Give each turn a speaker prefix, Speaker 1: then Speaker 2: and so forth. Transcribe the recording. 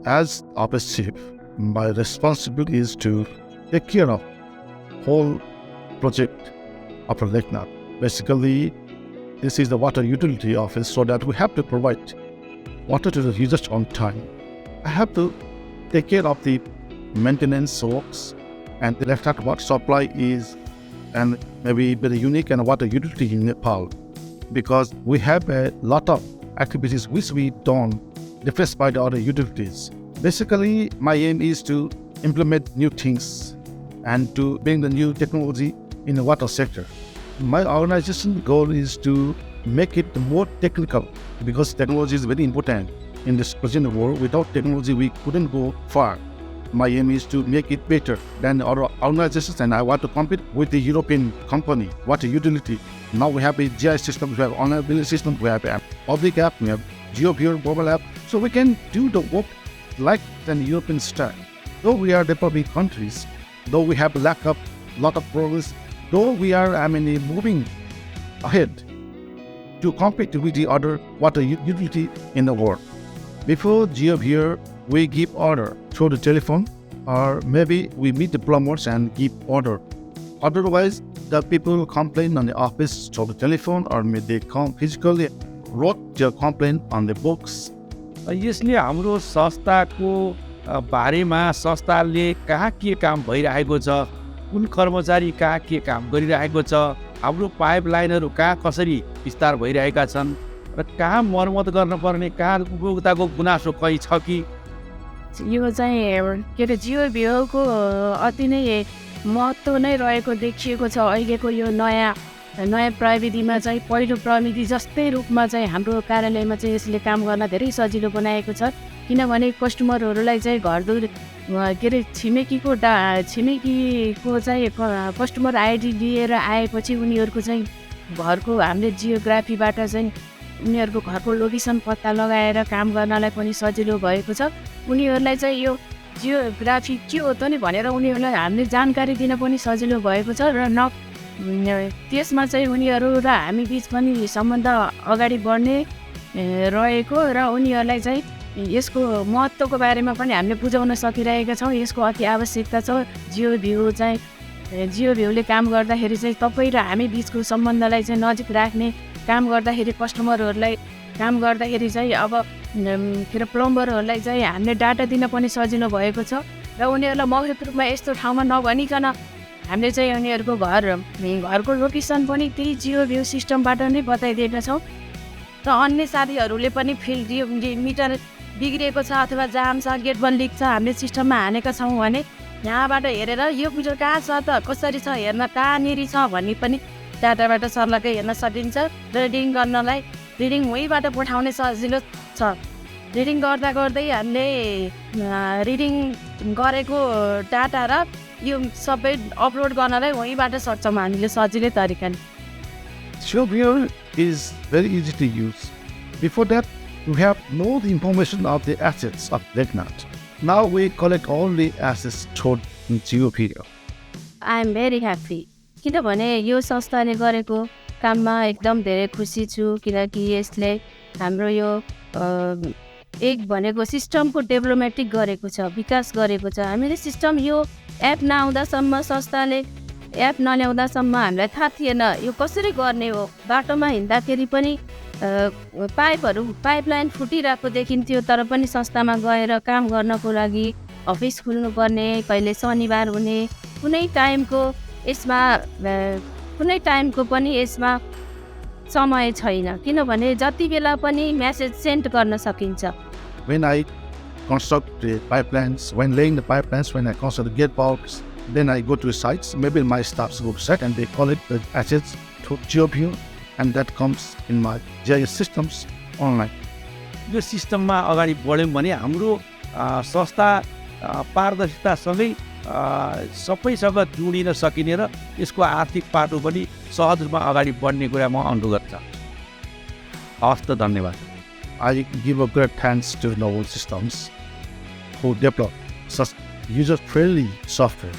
Speaker 1: As office chief, my responsibility is to take care of whole project of Lekhnath. Basically, this is the water utility office, so that we have to provide water to the users on time. I have to take care of the maintenance works, and the Lekhnath water supply is and maybe very unique and water utility in Nepal, because we have a lot of activities which we don't replaced by the other utilities. Basically, my aim is to implement new things and to bring the new technology in the water sector. My organization goal is to make it more technical, because technology is very important in this present world. Without technology, we couldn't go far. My aim is to make it better than other organizations, and I want to compete with the European company, water utility. Now we have a GIS system, we have online billing system, we have a public app, we have GeoViewer mobile app, so we can do the work like the European style. Though we are developing countries, though we have lack of lot of progress, though we are moving ahead to compete with the other water utility in the world. Before GeoViewer, we give order through the telephone, or maybe we meet the plumbers and give order. Otherwise, the people complain on the office through the telephone, or maybe they come physically, wrote their complaint on the books.
Speaker 2: यसले हाम्रो संस्थाको बारेमा संस्थाले कहाँ के काम भइरहेको छ, कुन कर्मचारी कहाँ के काम गरिरहेको छ, हाम्रो पाइपलाइनहरू कहाँ कसरी विस्तार भइरहेका छन् र कहाँ मर्मत गर्नुपर्ने, कहाँ उपभोक्ताको गुनासो कहीँ छ कि।
Speaker 3: यो चाहिँ के अरे GeoViewerको अति नै महत्त्व नै रहेको देखिएको छ। अहिलेको यो नयाँ प्रविधिमा चाहिँ पहिलो प्रविधि जस्तै रूपमा चाहिँ हाम्रो कार्यालयमा चाहिँ यसले काम गर्न धेरै सजिलो बनाएको छ। किनभने कस्टमरहरूलाई चाहिँ घरदुर के अरे छिमेकीको चाहिँ कस्टमर आइडी लिएर आएपछि उनीहरूको चाहिँ घरको हामीले जियोग्राफीबाट चाहिँ उनीहरूको घरको लोकेसन पत्ता लगाएर काम गर्नलाई पनि सजिलो भएको छ। उनीहरूलाई चाहिँ यो जियोग्राफी के हो त नि भनेर उनीहरूलाई हामीले जानकारी दिन पनि सजिलो भएको छ र त्यसमा चाहिँ उनीहरू र हामी बिच पनि सम्बन्ध अगाडि बढ्ने रहेको र उनीहरूलाई चाहिँ यसको महत्त्वको बारेमा पनि हामीले बुझाउन सकिरहेका छौँ। यसको अति आवश्यकता छ। GeoViewerले काम गर्दाखेरि चाहिँ तपाईँ र हामी बिचको सम्बन्धलाई चाहिँ नजिक राख्ने काम गर्दाखेरि, कस्टमरहरूलाई काम गर्दाखेरि चाहिँ अब के अरे प्लम्बरहरूलाई चाहिँ हामीले डाटा दिन पनि सजिलो भएको छ र उनीहरूलाई मौखिक रूपमा यस्तो ठाउँमा नभनिकन हामीले चाहिँ उनीहरूको घरको लोकेसन पनि त्यही GeoViewer सिस्टमबाट नै बताइदिएका छौँ। र अन्य साथीहरूले पनि फिल्ड मिटर बिग्रिएको छ अथवा जाम छ, गेट बन्द लिक छ, हामीले सिस्टममा हानेका छौँ भने यहाँबाट हेरेर यो मिटर कहाँ छ त, कसरी छ, हेर्न कहाँनिर छ भन्ने पनि डाटाबाट सर्लक्कै हेर्न सकिन्छ। रिडिङ वहीँबाट पठाउने सजिलो छ। रिडिङ गर्दै हामीले रिडिङ गरेको डाटा र यो सबै अपलोड गर्नलाई वहीँबाट सक्छौँ हामीले सजिलै तरिकाले।
Speaker 1: GeoViewer is very easy to use. Before that, we have no information of the assets of Lekhnath. Now we collect all the assets through GeoViewer.
Speaker 3: I am very happy. किनभने यो संस्थाले गरेको काममा एकदम धेरै खुसी छु, किनकि यसले हाम्रो यो एक भनेको सिस्टमको डेभलपमेन्ट गरेको छ, विकास गरेको छ। हामीले सिस्टम यो एप नआउँदासम्म, संस्थाले एप नल्याउँदासम्म हामीलाई थाहा थिएन यो कसरी गर्ने हो। बाटोमा हिँड्दाखेरि पनि पाइपलाइन फुटिरहेको देखिन्थ्यो, तर पनि संस्थामा गएर काम गर्नको लागि अफिस खुल्नुपर्ने, कहिले शनिबार हुने, कुनै टाइमको पनि यसमा समय छैन, किनभने जति बेला पनि मेसेज सेन्ड गर्न सकिन्छ।
Speaker 1: When I construct the pipelines, when laying the pipelines, when I construct the gate bulbs, then I go to the sites. Maybe my staffs go to site and they collect the assets through GeoViewer, and that comes in my GIS systems online.
Speaker 2: यो सिस्टममा अगाडि बढ्यौँ भने हाम्रो संस्था पारदर्शितासँगै सबैसँग जोडिन सकिने र यसको आर्थिक पाटो पनि सहज रूपमा अगाडि बढ्ने कुरा म अनुरोध गर्छु। हस् त, धन्यवाद।
Speaker 1: I give a great thanks to Nobel Systems who developed such user-friendly software